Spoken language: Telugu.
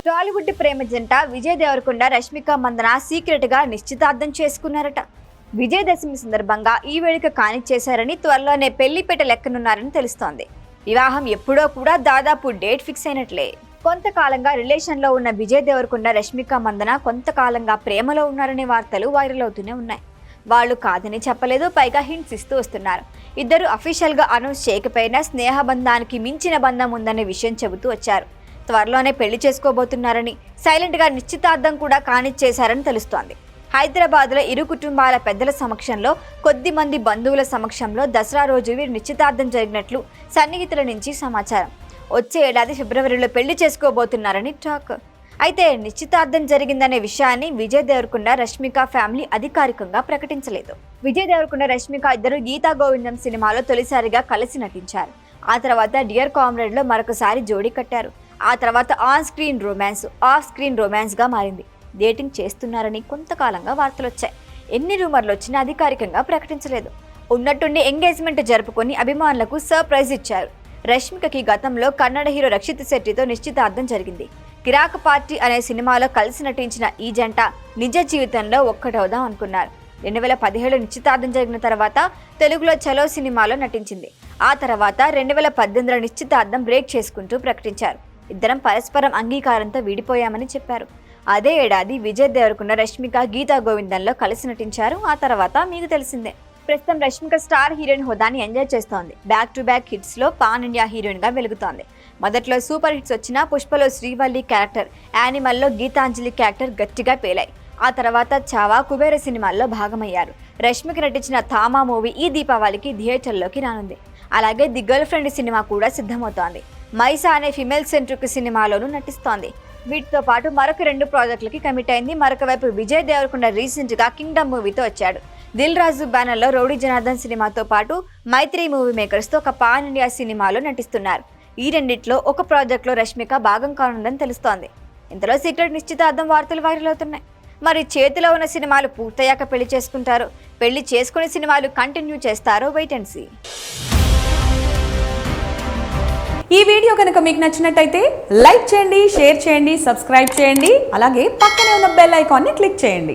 టాలీవుడ్ ప్రేమ జంట విజయ్ దేవరకొండ రష్మిక మందన సీక్రెట్ గా నిశ్చితార్థం చేసుకున్నారట. విజయదశమి సందర్భంగా ఈ వేడుక కానిచ్చేశారని, త్వరలోనే పెళ్లిపేట లెక్కనున్నారని తెలుస్తోంది. వివాహం ఎప్పుడో కూడా దాదాపు డేట్ ఫిక్స్ అయినట్లే. కొంతకాలంగా రిలేషన్ లో ఉన్న విజయ్ దేవరకొండ రష్మిక మందన కొంతకాలంగా ప్రేమలో ఉన్నారనే వార్తలు వైరల్ అవుతూనే ఉన్నాయి. వాళ్ళు కాదని చెప్పలేదు, పైగా హింట్స్ ఇస్తూ వస్తున్నారు. ఇద్దరు అఫీషియల్ గా అనౌన్స్ చేయకపోయినా స్నేహబంధానికి మించిన బంధం ఉందనే విషయం చెబుతూ వచ్చారు. త్వరలోనే పెళ్లి చేసుకోబోతున్నారని, సైలెంట్ గా నిశ్చితార్థం కూడా కానిచ్చేశారని తెలుస్తోంది. హైదరాబాద్ లో ఇరు కుటుంబాల పెద్దల సమక్షంలో, కొద్ది మంది బంధువుల సమక్షంలో దసరా రోజు వీరు నిశ్చితార్థం జరిగినట్లు సన్నిహితుల నుంచి సమాచారం. వచ్చే ఏడాది ఫిబ్రవరిలో పెళ్లి చేసుకోబోతున్నారని టాక్. అయితే నిశ్చితార్థం జరిగిందనే విషయాన్ని విజయ్ దేవరకొండ రష్మిక ఫ్యామిలీ అధికారికంగా ప్రకటించలేదు. విజయ్ దేవరకొండ రష్మిక ఇద్దరు గీతా గోవిందం సినిమాలో తొలిసారిగా కలిసి నటించారు. ఆ తర్వాత డియర్ కామ్రేడ్ లో మరొకసారి జోడీ కట్టారు. ఆ తర్వాత on screen romance, off screen romance గా మారింది. డేటింగ్ చేస్తున్నారని కొంతకాలంగా వార్తలు వచ్చాయి. ఎన్ని రూమర్లు వచ్చినా అధికారికంగా ప్రకటించలేదు. ఉన్నట్టుండి ఎంగేజ్మెంట్ జరుపుకొని అభిమానులకు సర్ప్రైజ్ ఇచ్చారు. రష్మికకి గతంలో కన్నడ హీరో రక్షిత్ శెట్టితో నిశ్చితార్థం జరిగింది. కిరాక్ పార్టీ అనే సినిమాలో కలిసి నటించిన ఈ జంట నిజ జీవితంలో ఒక్కటవుదాం అనుకున్నారు. 2017 నిశ్చితార్థం జరిగిన తర్వాత తెలుగులో చలో సినిమాలో నటించింది. ఆ తర్వాత 2018 నిశ్చితార్థం బ్రేక్ చేసుకుంటూ ప్రకటించారు. ఇద్దరం పరస్పరం అంగీకారంతో విడిపోయామని చెప్పారు. అదే ఏడాది విజయ్ దేవరకొండ రష్మిక గీతా గోవిందంలో కలిసి నటించారు. ఆ తర్వాత మీకు తెలిసిందే. ప్రస్తుతం రష్మిక స్టార్ హీరోయిన్ హోదాని ఎంజాయ్ చేస్తోంది. బ్యాక్ టు బ్యాక్ హిట్స్ లో పాన్ ఇండియా హీరోయిన్ గా వెలుగుతోంది. మొదట్లో సూపర్ హిట్స్ వచ్చిన పుష్పలో శ్రీవల్లి క్యారెక్టర్, యానిమల్లో గీతాంజలి క్యారెక్టర్ గట్టిగా పేలాయి. ఆ తర్వాత చావా, కుబేర సినిమాల్లో భాగమయ్యారు. రష్మిక నటించిన థామా మూవీ ఈ దీపావళికి థియేటర్లోకి రానుంది. అలాగే ది గర్ల్ ఫ్రెండ్ సినిమా కూడా సిద్ధమవుతోంది. మైసా అనే ఫిమేల్ సెంట్రిక్ సినిమాలోనూ నటిస్తోంది. వీటితో పాటు మరొక 2 ప్రాజెక్టులకి కమిట్ అయింది. మరొక వైపు విజయ్ దేవరకొండ రీసెంట్ గా కింగ్డమ్ మూవీతో వచ్చాడు. దిల్ రాజు బ్యానర్ లో రౌడీ జనార్దన్ సినిమాతో పాటు మైత్రి మూవీ మేకర్స్ తో ఒక పాన్ ఇండియా సినిమాలో నటిస్తున్నారు. ఈ రెండిట్లో ఒక ప్రాజెక్ట్ లో రష్మిక భాగం కానుందని తెలుస్తోంది. ఇంతలో సీక్రెట్ నిశ్చితార్థం వార్తలు వైరల్ అవుతున్నాయి. మరి చేతిలో ఉన్న సినిమాలు పూర్తయ్యాక పెళ్లి చేసుకుంటారో, పెళ్లి చేసుకునే సినిమాలు కంటిన్యూ చేస్తారో వెయిట్ అండ్ సీ. ఈ వీడియో కనుక మీకు నచ్చినట్టయితే లైక్ చేయండి, షేర్ చేయండి, సబ్స్క్రైబ్ చేయండి. అలాగే పక్కనే ఉన్న బెల్ ఐకాన్ని క్లిక్ చేయండి.